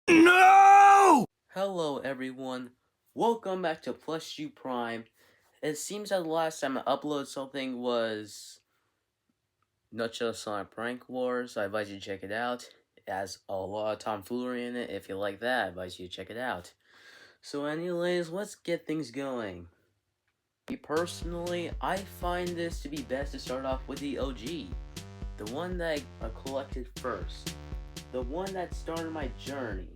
No! Hello everyone, welcome back to Plush Prime. It seems that the last time I uploaded something was Nutshell Sonic Prank Wars. I advise you to check it out. It has a lot of tomfoolery in it. If you like that, I advise you to check it out. So anyways, let's get things going. Me personally, I find this to be best to start off with the OG. The one that I collected first. The one that started my journey.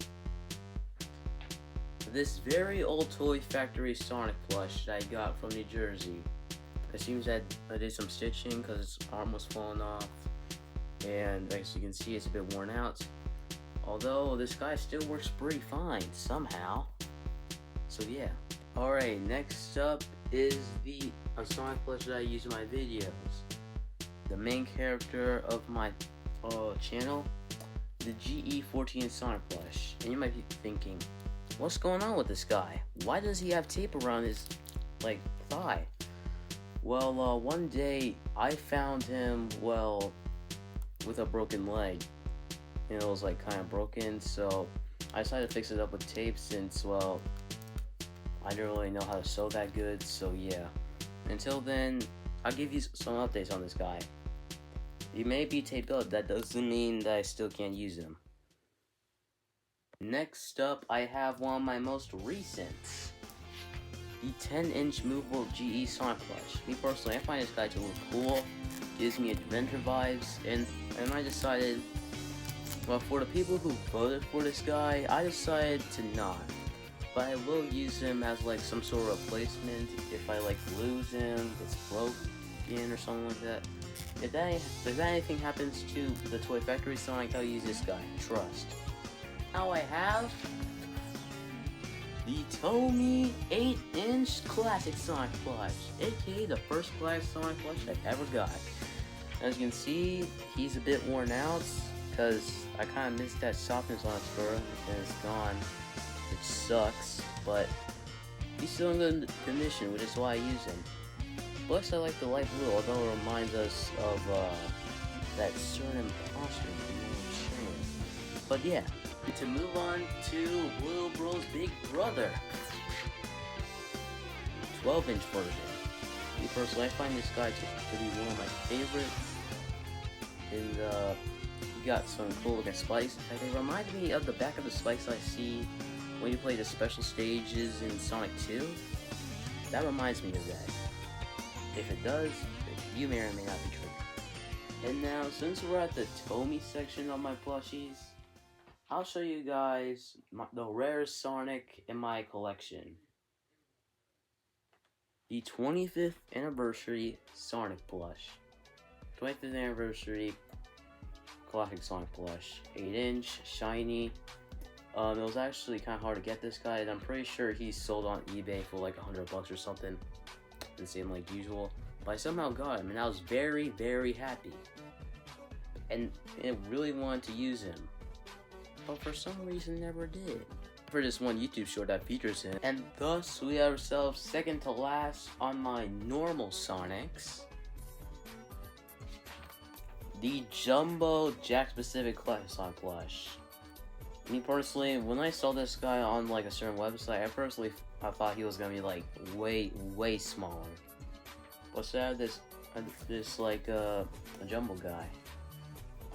This very old Toy Factory Sonic plush that I got from New Jersey. It seems that I did some stitching because its arm was falling off, and as you can see, it's a bit worn out. Although this guy still works pretty fine somehow. So yeah. Alright, next up is the Sonic plush that I use in my videos. The main character of my channel, the GE14 Sonic plush. And you might be thinking, what's going on with this guy? Why does he have tape around his, thigh? Well, one day I found him, with a broken leg. And it was, kind of broken, so I decided to fix it up with tape since, I didn't really know how to sew that good, so yeah. Until then, I'll give you some updates on this guy. He may be taped up, that doesn't mean that I still can't use him. Next up, I have one of my most recent, the 10-inch movable GE Sonic plush. Me personally, I find this guy to look cool, gives me adventure vibes, and I decided, for the people who voted for this guy, I decided to not. But I will use him as some sort of replacement if I lose him, it's broken or something like that. If anything happens to the Toy Factory Sonic, I'll use this guy, trust. Now I have the Tomy 8-inch Classic Sonic plush, aka the first Classic Sonic plush I've ever got. As you can see, he's a bit worn out, because I kind of missed that softness on his fur, and it's gone, which sucks, but he's still in good condition, which is why I use him. Plus, I like the light blue, although it reminds us of that certain imposter. But yeah. To move on to Little Bro's Big Brother 12-inch version. Me personally, I find this guy to be one of my favorites. And he got some cool looking spikes. They remind me of the back of the spikes I see when you play the special stages in Sonic 2. That reminds me of that. If it does, you may or may not be true. And now, since we're at the Tomy section of my plushies, I'll show you guys the rarest Sonic in my collection. The 25th anniversary Sonic plush. 25th anniversary classic Sonic plush. 8-inch, shiny. It was actually kind of hard to get this guy, and I'm pretty sure he's sold on eBay for $100 or something. The same like usual. But I somehow got him, and I was very, very happy. And I really wanted to use him. But for some reason never did. For this one YouTube short that features him. And thus we have ourselves second to last on my normal Sonics. The Jumbo Jack Specific Classic Sonic plush. Me personally, when I saw this guy on a certain website, I thought he was gonna be way smaller. But sad this a jumbo guy.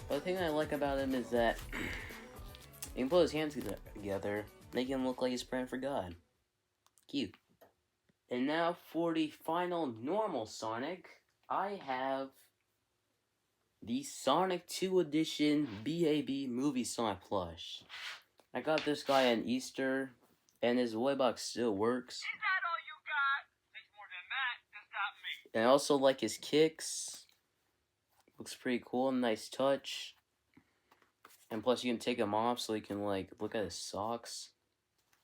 But the thing I like about him is that he can put his hands together, make him look like he's praying for God. Cute. And now for the final normal Sonic, I have the Sonic 2 Edition BAB Movie Sonic plush. I got this guy on Easter, and his toy box still works. Is that all you got? Takes more than that to stop me. And I also like his kicks. Looks pretty cool, nice touch. And plus you can take them off so you can look at his socks.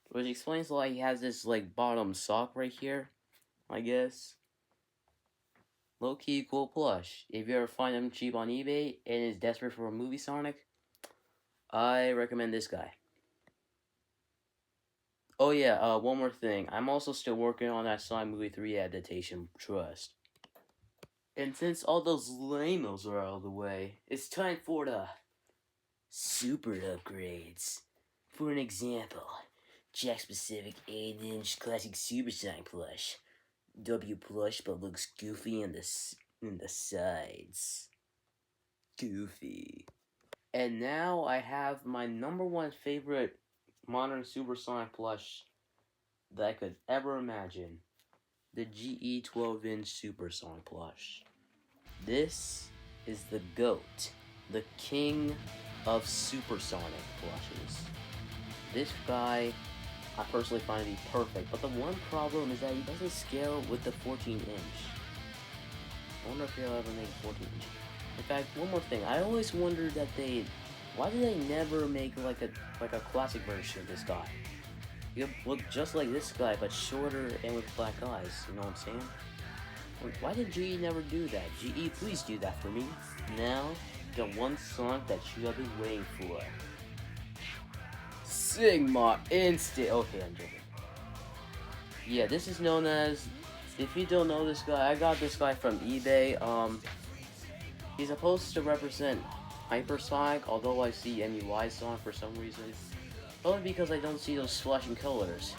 Which explains why he has this bottom sock right here, I guess. Low-key cool plush. If you ever find him cheap on eBay and is desperate for a movie Sonic, I recommend this guy. Oh yeah, one more thing. I'm also still working on that Sonic Movie 3 adaptation, trust. And since all those lamos are out of the way, it's time for the super upgrades. For an example, Jack Specific 8-inch classic supersonic plush. W plush but looks goofy in the sides. Goofy. And now I have my number one favorite modern supersonic plush that I could ever imagine. The GE 12-inch supersonic plush. This is the GOAT, the king of supersonic plushes. This guy, I personally find to be perfect, but the one problem is that he doesn't scale with the 14-inch. I wonder if he'll ever make a 14-inch. In fact, one more thing, I always wondered why did they never make like a classic version of this guy? You look just like this guy, but shorter and with black eyes, you know what I'm saying? Why did GE never do that? GE, please do that for me. Now, the one song that you have been waiting for. Sigma Instant. Okay, I'm joking. Yeah, this is known as, if you don't know this guy, I got this guy from eBay. He's supposed to represent Hypersonic, although I see MUI song for some reason. Only because I don't see those flashing colors.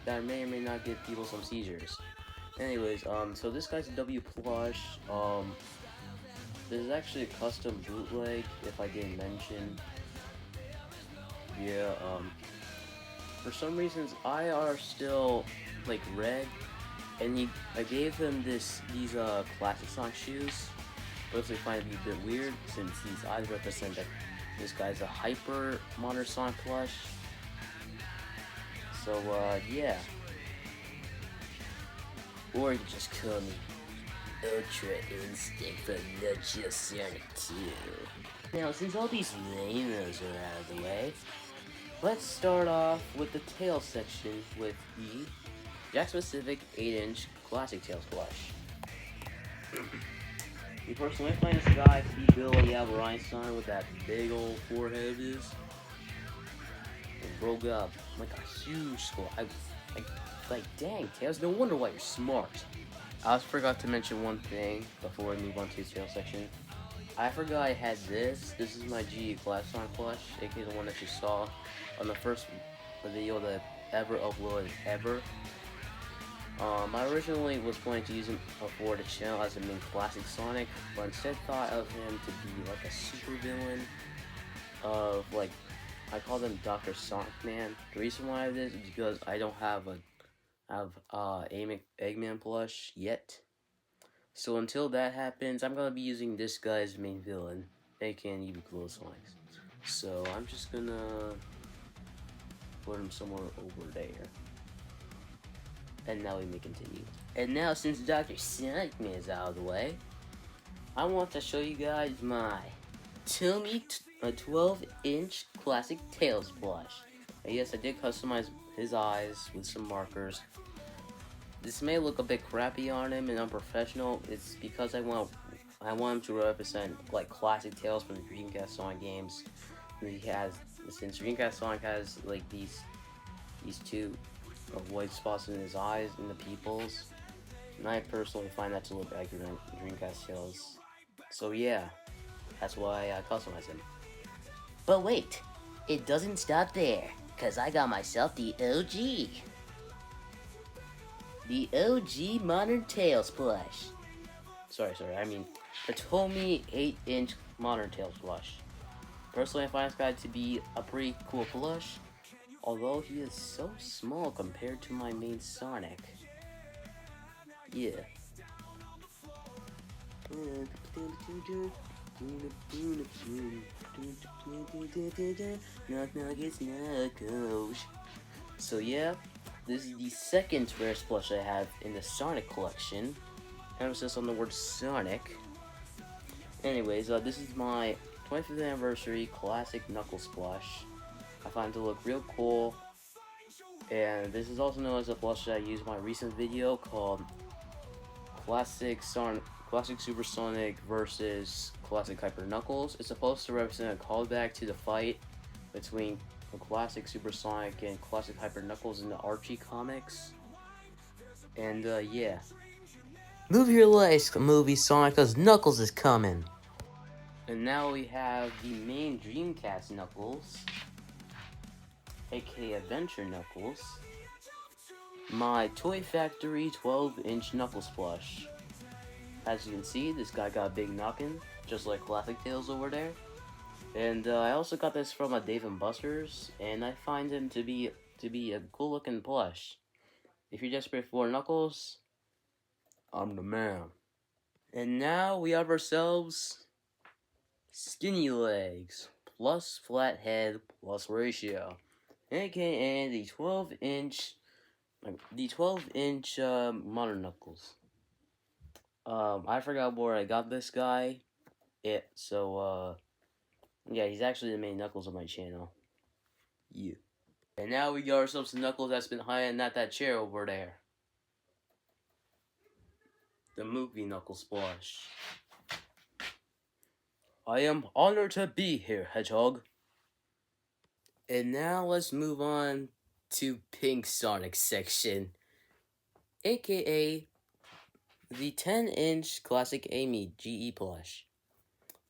That may or may not give people some seizures. Anyways, so this guy's a W plush. This is actually a custom bootleg, if I didn't mention. Yeah, for some reasons, IR still, like, red, and I gave him these classic Sonic shoes. Personally find it to be a bit weird, since these eyes represent that this guy's a hyper modern Sonic plush. So, yeah. Or you can just call me Ultra Instinct from Nutshell Sonic 2. Now, since all these lamos are out of the way, let's start off with the tail section with the Jack Specific 8-inch Classic Tails plush. Me personally, I find this guy to be Billy Albert Einstein with that big old forehead of his. And broke up like a huge skull. Like, dang, Tails, no wonder why you're smart. I also forgot to mention one thing before we move on to the tail section. I forgot I had this. This is my GE Glasson plush, aka the one that you saw on the first video that I ever uploaded ever. I originally was planning to use him for the channel as a main classic Sonic, but instead thought of him to be like a super villain of, like, I call them Dr. Sonic Man. The reason why I have this is because I don't have Eggman plush yet. So until that happens, I'm gonna be using this guy's main villain, aka even Close Sonics. So I'm just gonna put him somewhere over there. And now we may continue. And now, since Dr. Sonic Man is out of the way, I want to show you guys my Tommy 12-inch classic Tails plush. And yes, I did customize his eyes with some markers. This may look a bit crappy on him and unprofessional. It's because I want him to represent like classic Tails from the Dreamcast Sonic games. And he has, since Dreamcast Sonic has like these two white spots in his eyes and the pupils, and I personally find that to look accurate in Dreamcast Tails. So yeah, that's why I customized him. But wait, it doesn't stop there, cause I got myself the OG. The OG Modern Tails plush. Sorry, I mean the Tommy 8-inch Modern Tails plush. Personally, I find this guy to be a pretty cool plush, although he is so small compared to my main Sonic. Yeah. So yeah, this is the second rarest plush I have in the Sonic collection. Emphasis on the word Sonic. Anyways, this is my 25th anniversary classic Knuckles plush. I find it to look real cool, and this is also known as a plush that I used in my recent video called Classic Supersonic versus Classic Hyper Knuckles. It's supposed to represent a callback to the fight between the Classic Supersonic and Classic Hyper Knuckles in the Archie comics. And yeah. Move your legs, movie Sonic, cause Knuckles is coming. And now we have the main Dreamcast Knuckles. aka Adventure Knuckles, my Toy Factory 12-inch Knuckles plush. As you can see, this guy got a big noggin, just like Classic Tales over there. And I also got this from a Dave & Buster's, and I find him to be a cool-looking plush. If you're desperate for Knuckles, I'm the man. And now we have ourselves Skinny Legs plus Flat Head plus Ratio, aka the 12-inch Modern Knuckles. I forgot where I got this guy. Yeah, he's actually the main Knuckles on my channel. Yeah. And now we got ourselves the Knuckles that's been hiding at that chair over there. The movie Knuckles plush. I am honored to be here, Hedgehog. And now let's move on to Pink Sonic section, aka the 10-inch Classic Amy GE plush.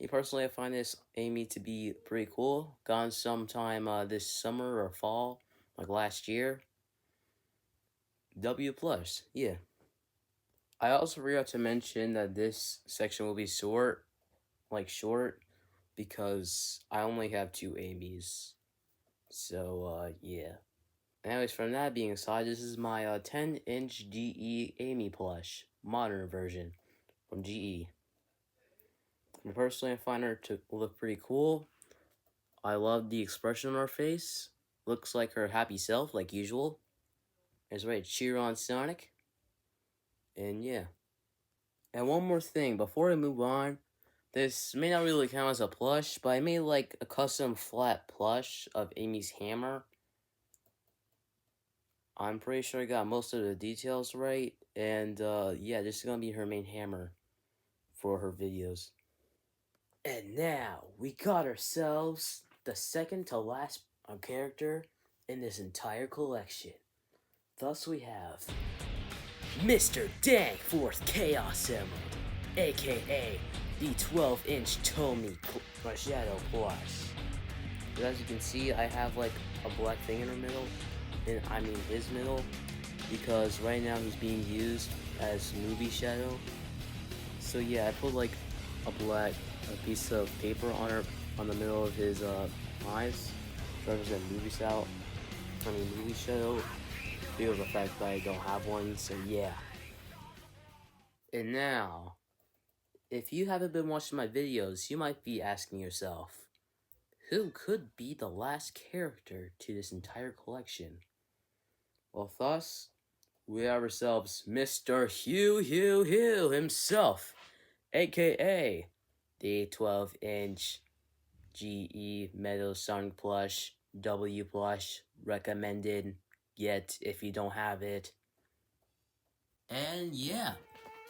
Personally, I find this Amy to be pretty cool. Gone sometime this summer or fall, like last year. W plus, yeah. I also forgot to mention that this section will be short, because I only have 2 Amy's. So, yeah. Anyways, from that being aside, this is my 10-inch GE Amy plush, modern version, from GE. And personally, I find her to look pretty cool. I love the expression on her face. Looks like her happy self, like usual. Is ready to cheer on Sonic. And yeah. And one more thing, before I move on, this may not really count as a plush, but I made like a custom flat plush of Amy's hammer. I'm pretty sure I got most of the details right, and yeah, this is gonna be her main hammer for her videos. And now, we got ourselves the second to last character in this entire collection. Thus we have Mr. Danforth Chaos Emerald, aka the 12-inch Tomy Shadow plush. But as you can see, I have like a black thing in the middle, and I mean his middle, because right now he's being used as movie shadow. So yeah, I put like a piece of paper on the middle of his eyes to represent movie shadow, because of the fact that I don't have one. So yeah. And now, if you haven't been watching my videos, you might be asking yourself, who could be the last character to this entire collection? Well, thus, we have ourselves Mr. Hugh himself, aka the 12-inch GE Metal Sonic plush, W plush, recommended, get if you don't have it. And yeah,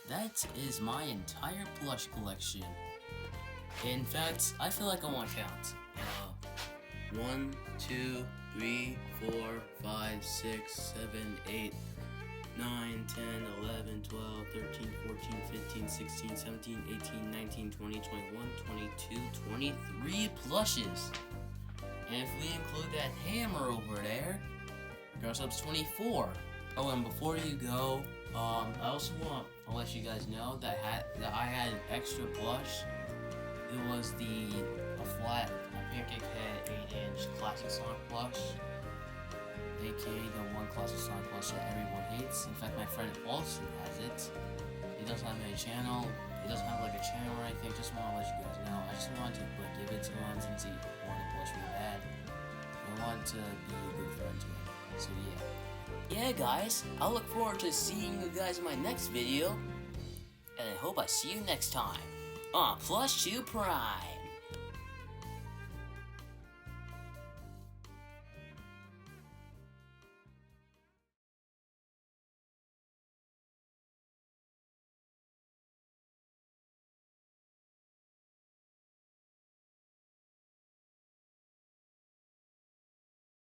that is my entire plush collection. In fact, I feel like I want to count. 1, 2, 3, 4, 5, 6, 7, 8, 9, 10, 11, 12, 13, 14, 15, 16, 17, 18, 19, 20, 21, 22, 23 plushes. And if we include that hammer over there, we got ourselves 24. Oh, and before you go, I also want to let you guys know that I had an extra plush. It was a pancake head 8-inch Classic Sonic plush, aka the one Classic Sonic plush that everyone hates. In fact, my friend also has it. He doesn't have a channel. He doesn't have like a channel or anything. Just want to let you guys know. I just wanted to give it to him since he wanted to plush me bad. I want to be a good friend to him. So yeah. Yeah, guys. I look forward to seeing you guys in my next video, and I hope I see you next time on Plush 2 Prime.